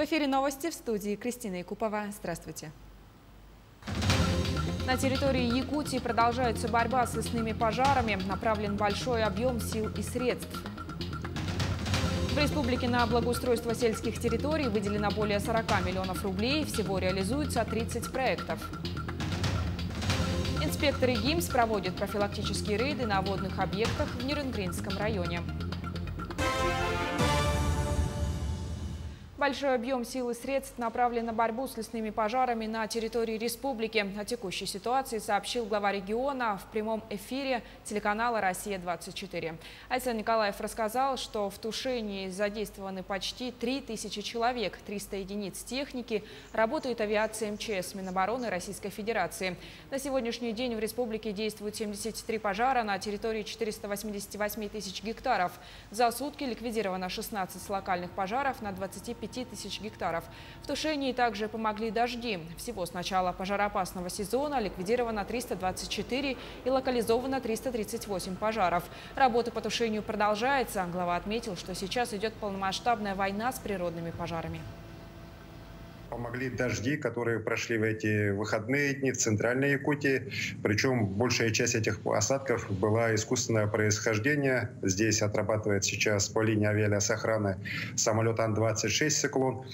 В эфире новости, в студии Кристина Якупова. Здравствуйте. На территории Якутии продолжается борьба с лесными пожарами. Направлен большой объем сил и средств. В республике на благоустройство сельских территорий выделено более 40 миллионов рублей. Всего реализуется 30 проектов. Инспекторы ГИМС проводят профилактические рейды на водных объектах в Нерюнгринском районе. Большой объем сил и средств направлен на борьбу с лесными пожарами на территории республики. О текущей ситуации сообщил глава региона в прямом эфире телеканала «Россия-24». Александр Николаев рассказал, что в тушении задействованы почти 3000 человек, 300 единиц техники, работает авиация МЧС, Минобороны Российской Федерации. На сегодняшний день в республике действуют 73 пожара на территории 488 тысяч гектаров. За сутки ликвидировано 16 локальных пожаров на 25 тысяч гектаров. В тушении также помогли дожди. Всего с начала пожароопасного сезона ликвидировано 324 и локализовано 338 пожаров. Работа по тушению продолжается. Глава отметил, что сейчас идет полномасштабная война с природными пожарами. Помогли дожди, которые прошли в эти выходные дни в центральной Якутии. Причем большая часть этих осадков была искусственного происхождения. Здесь отрабатывает сейчас по линии авиасохраны самолет Ан-26 «Циклон»,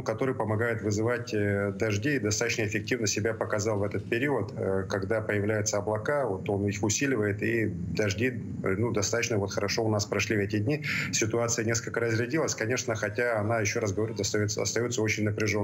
который помогает вызывать дожди и достаточно эффективно себя показал в этот период. Когда появляются облака, он их усиливает, и дожди достаточно хорошо у нас прошли в эти дни. Ситуация несколько разрядилась, конечно, хотя она, еще раз говорю, остается очень напряженной.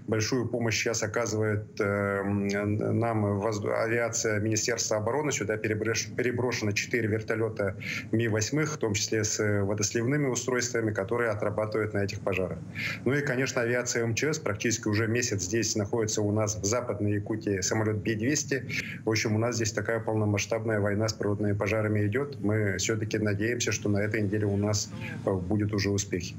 Большую помощь сейчас оказывает нам авиация Министерства обороны. Сюда переброшено 4 вертолета Ми-8, в том числе с водосливными устройствами, которые отрабатывают на этих пожарах. Ну и, конечно, авиация МЧС практически уже месяц здесь находится у нас в Западной Якутии самолет Би-200. В общем, у нас здесь такая полномасштабная война с природными пожарами идет. Мы все-таки надеемся, что на этой неделе у нас будут уже успехи.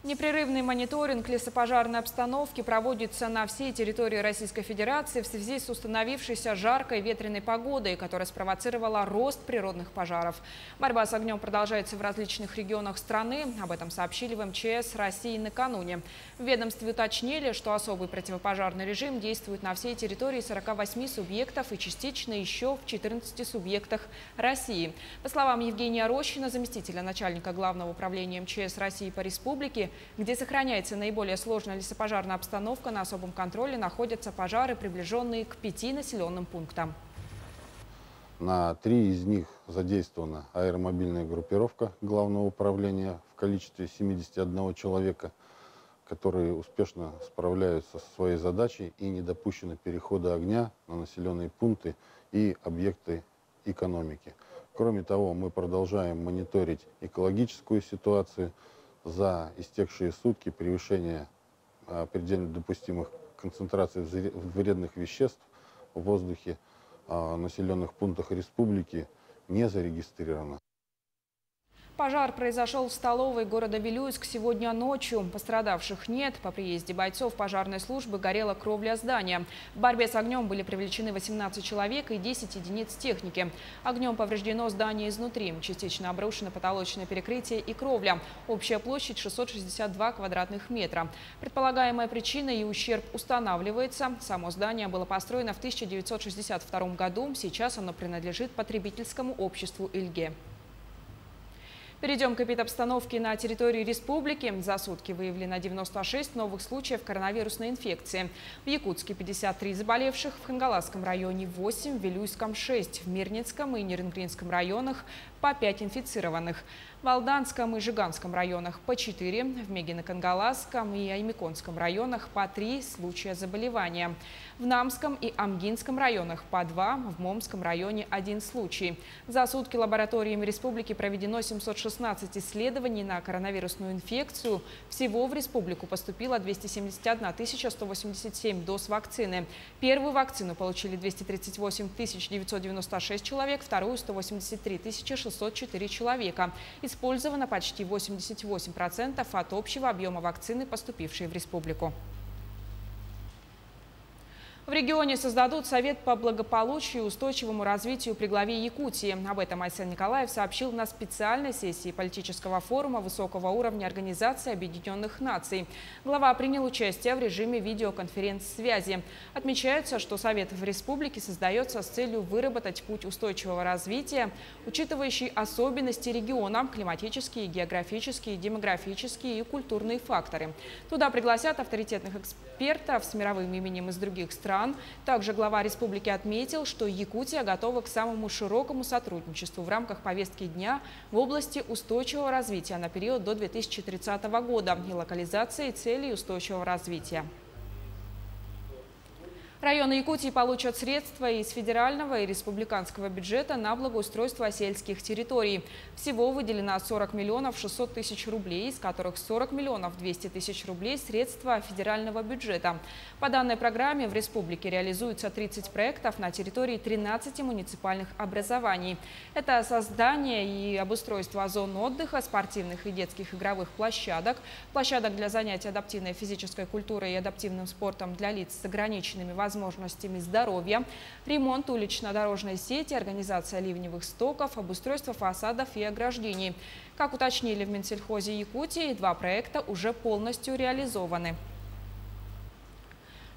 Непрерывный мониторинг лесопожарной обстановки проводится на всей территории Российской Федерации в связи с установившейся жаркой ветреной погодой, которая спровоцировала рост природных пожаров. Борьба с огнем продолжается в различных регионах страны. Об этом сообщили в МЧС России накануне. В ведомстве уточнили, что особый противопожарный режим действует на всей территории 48 субъектов и частично еще в 14 субъектах России. По словам Евгения Рощина, заместителя начальника Главного управления МЧС России по республике, где сохраняется наиболее сложная лесопожарная обстановка, на особом контроле находятся пожары, приближенные к 5 населенным пунктам. На 3 из них задействована аэромобильная группировка Главного управления в количестве 71 человека, которые успешно справляются со своей задачей и не допущено перехода огня на населенные пункты и объекты экономики. Кроме того, мы продолжаем мониторить экологическую ситуацию. За истекшие сутки превышение предельно допустимых концентраций вредных веществ в воздухе в населенных пунктах республики не зарегистрировано. Пожар произошел в столовой города Вилюйск сегодня ночью. Пострадавших нет. По приезде бойцов пожарной службы горела кровля здания. В борьбе с огнем были привлечены 18 человек и 10 единиц техники. Огнем повреждено здание изнутри. Частично обрушено потолочное перекрытие и кровля. Общая площадь 662 квадратных метра. Предполагаемая причина и ущерб устанавливается. Само здание было построено в 1962 году. Сейчас оно принадлежит потребительскому обществу «Ильге». Перейдем к эпидобстановке на территории республики. За сутки выявлено 96 новых случаев коронавирусной инфекции. В Якутске 53 заболевших, в Хангаласском районе 8, в Вилюйском 6, в Мирницком и Нерюнгринском районах по 5 инфицированных. В Алданском и Жиганском районах по 4, в Мегино-Кангаласском и Аймиконском районах по 3 случая заболевания. В Намском и Амгинском районах по 2, в Момском районе 1 случай. За сутки лабораториями республики проведено 716 исследований на коронавирусную инфекцию. Всего в республику поступило 271 187 доз вакцины. Первую вакцину получили 238 996 человек, вторую – 183 604 человека. Использовано почти 88% от общего объема вакцины, поступившей в республику. В регионе создадут Совет по благополучию и устойчивому развитию при главе Якутии. Об этом Айсен Николаев сообщил на специальной сессии политического форума высокого уровня Организации Объединенных Наций. Глава принял участие в режиме видеоконференц-связи. Отмечается, что Совет в республике создается с целью выработать путь устойчивого развития, учитывающий особенности региона, климатические, географические, демографические и культурные факторы. Туда пригласят авторитетных экспертов с мировым именем из других стран. Также глава республики отметил, что Якутия готова к самому широкому сотрудничеству в рамках повестки дня в области устойчивого развития на период до 2030 года и локализации целей устойчивого развития. Районы Якутии получат средства из федерального и республиканского бюджета на благоустройство сельских территорий. Всего выделено 40 миллионов 600 тысяч рублей, из которых 40 миллионов 200 тысяч рублей – средства федерального бюджета. По данной программе в республике реализуются 30 проектов на территории 13 муниципальных образований. Это создание и обустройство зон отдыха, спортивных и детских игровых площадок, площадок для занятий адаптивной физической культурой и адаптивным спортом для лиц с ограниченными возможностями здоровья, ремонт улично-дорожной сети, организация ливневых стоков, обустройство фасадов и ограждений. Как уточнили в Минсельхозе Якутии, 2 проекта уже полностью реализованы.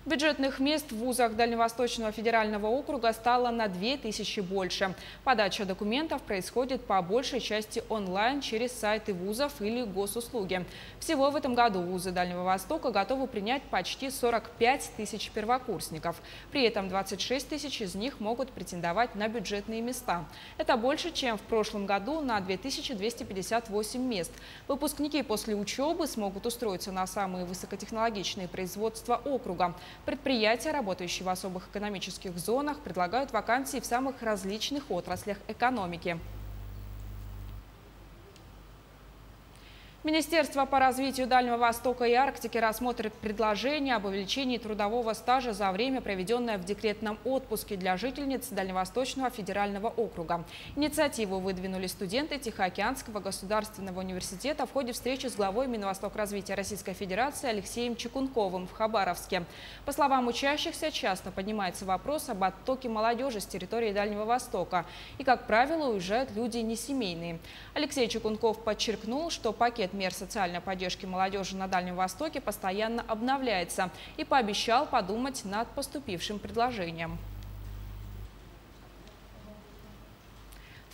Бюджетных мест в вузах Дальневосточного федерального округа стало на 2000 больше. Подача документов происходит по большей части онлайн через сайты вузов или госуслуги. Всего в этом году вузы Дальнего Востока готовы принять почти 45 тысяч первокурсников. При этом 26 тысяч из них могут претендовать на бюджетные места. Это больше, чем в прошлом году на 2258 мест. Выпускники после учебы смогут устроиться на самые высокотехнологичные производства округа. Предприятия, работающие в особых экономических зонах, предлагают вакансии в самых различных отраслях экономики. Министерство по развитию Дальнего Востока и Арктики рассмотрит предложение об увеличении трудового стажа за время, проведенное в декретном отпуске для жительниц Дальневосточного федерального округа. Инициативу выдвинули студенты Тихоокеанского государственного университета в ходе встречи с главой Минвостокразвития Российской Федерации Алексеем Чекунковым в Хабаровске. По словам учащихся, часто поднимается вопрос об оттоке молодежи с территории Дальнего Востока. И, как правило, уезжают люди несемейные. Алексей Чекунков подчеркнул, что пакет мер социальной поддержки молодежи на Дальнем Востоке постоянно обновляется и пообещал подумать над поступившим предложением.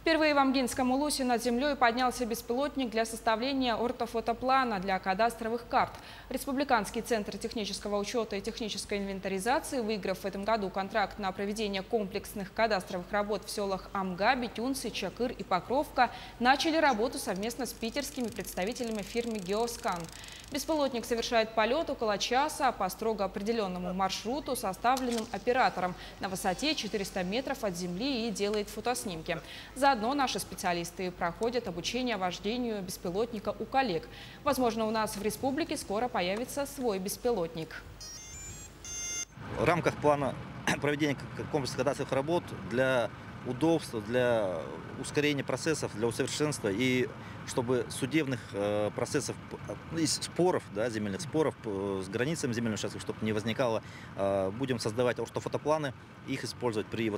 Впервые в Амгинском улусе над землей поднялся беспилотник для составления ортофотоплана для кадастровых карт. Республиканский центр технического учета и технической инвентаризации, выиграв в этом году контракт на проведение комплексных кадастровых работ в селах Амга, Битюнцы, Чакыр и Покровка, начали работу совместно с питерскими представителями фирмы «Геоскан». Беспилотник совершает полет около часа по строго определенному маршруту, составленным оператором на высоте 400 метров от земли, и делает фотоснимки. Заодно наши специалисты проходят обучение вождению беспилотника у коллег. Возможно, у нас в республике скоро появится свой беспилотник. В рамках плана проведения комплексных кадастровых работ для удобства, для ускорения процессов, для усовершенствования и чтобы судебных процессов, споров, земельных споров с границами земельных участков, чтобы не возникало, будем создавать ортофотопланы, их использовать при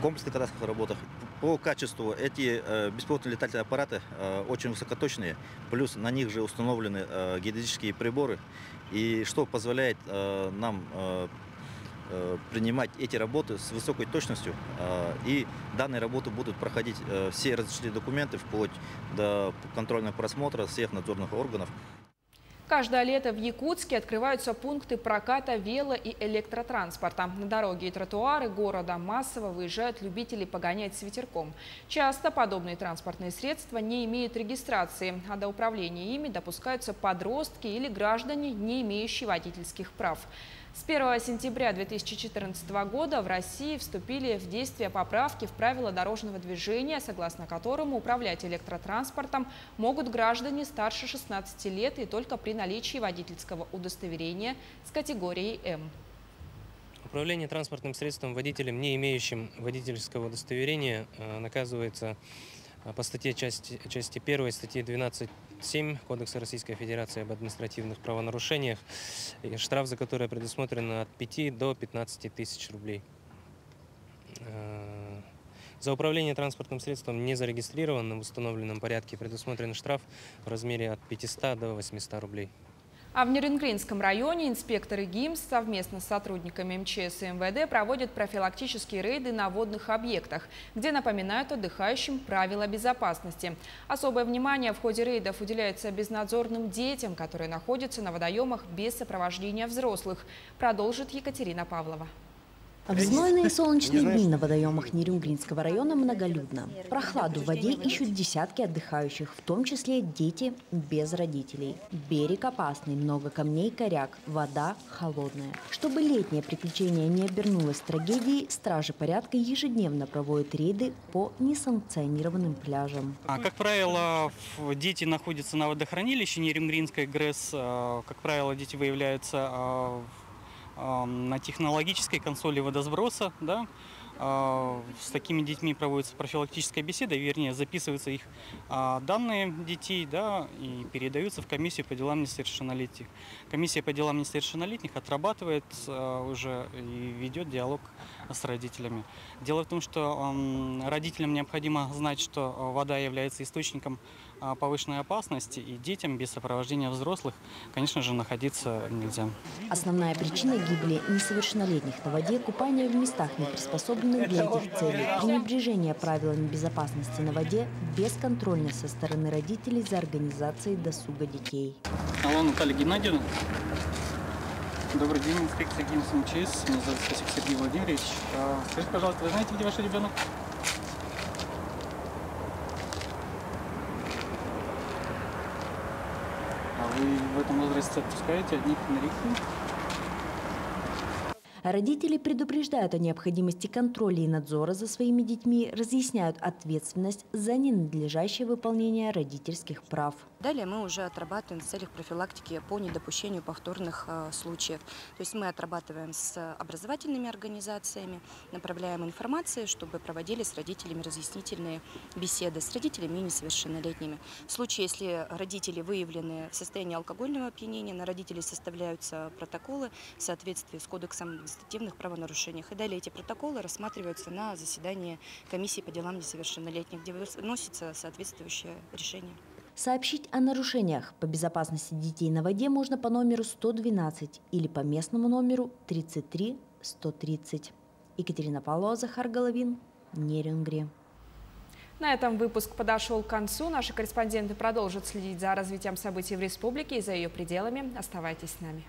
комплексных кадастровых работах. По качеству эти беспилотные летательные аппараты очень высокоточные, плюс на них же установлены геодезические приборы, и что позволяет нам принимать эти работы с высокой точностью, и данные работы будут проходить все различные документы, вплоть до контрольного просмотра всех надзорных органов. Каждое лето в Якутске открываются пункты проката вело- и электротранспорта. На дороги и тротуары города массово выезжают любители погонять с ветерком. Часто подобные транспортные средства не имеют регистрации, а до управления ими допускаются подростки или граждане, не имеющие водительских прав. С 1 сентября 2014 года в России вступили в действие поправки в правила дорожного движения, согласно которому управлять электротранспортом могут граждане старше 16 лет и только при наличии водительского удостоверения с категорией М. Управление транспортным средством водителем, не имеющим водительского удостоверения, наказывается По статье части 1 статьи 12.7 Кодекса Российской Федерации об административных правонарушениях, штраф за которое предусмотрен от 5 до 15 тысяч рублей. За управление транспортным средством не зарегистрированным в установленном порядке предусмотрен штраф в размере от 500 до 800 рублей. А в Нерюнгринском районе инспекторы ГИМС совместно с сотрудниками МЧС и МВД проводят профилактические рейды на водных объектах, где напоминают отдыхающим правила безопасности. Особое внимание в ходе рейдов уделяется безнадзорным детям, которые находятся на водоемах без сопровождения взрослых. Продолжит Екатерина Павлова. В знойные солнечные дни на водоемах Нерюнгринского района многолюдно. Прохладу в воде ищут десятки отдыхающих, в том числе дети без родителей. Берег опасный, много камней, коряк, вода холодная. Чтобы летнее приключение не обернулось трагедией, стражи порядка ежедневно проводят рейды по несанкционированным пляжам. Как правило, дети находятся на водохранилище Нерюнгринской ГРЭС. Как правило, дети выявляются на технологической консоли водосброса, да. С такими детьми проводится профилактическая беседа, вернее, записываются их данные детей, да, и передаются в комиссию по делам несовершеннолетних. Комиссия по делам несовершеннолетних отрабатывает уже и ведет диалог с родителями. Дело в том, что родителям необходимо знать, что вода является источником повышенной опасности, и детям без сопровождения взрослых, конечно же, находиться нельзя. Основная причина гибели несовершеннолетних на воде – купание в местах, не приспособленных для этих целей, пренебрежение правилами безопасности на воде, бесконтрольность со стороны родителей за организацией досуга детей. Алло, Наталья Геннадьевна. Добрый день, инспекция ГИМС МЧС. Меня зовут Стасик Сергей Владимирович. Скажите, пожалуйста, вы знаете, где ваш ребенок? А вы в этом возрасте отпускаете одних на реку? Родители предупреждают о необходимости контроля и надзора за своими детьми, разъясняют ответственность за ненадлежащее выполнение родительских прав. Далее мы уже отрабатываем в целях профилактики по недопущению повторных случаев. То есть мы отрабатываем с образовательными организациями, направляем информацию, чтобы проводили с родителями разъяснительные беседы, с родителями и несовершеннолетними. В случае, если родители выявлены в состоянии алкогольного опьянения, на родителей составляются протоколы в соответствии с Кодексом административных правонарушениях. И далее эти протоколы рассматриваются на заседании комиссии по делам несовершеннолетних, где выносится соответствующее решение. Сообщить о нарушениях по безопасности детей на воде можно по номеру 112 или по местному номеру 33 130. Екатерина Павлова, Захар Головин, Нерюнгри. На этом выпуск подошел к концу. Наши корреспонденты продолжат следить за развитием событий в республике и за ее пределами. Оставайтесь с нами.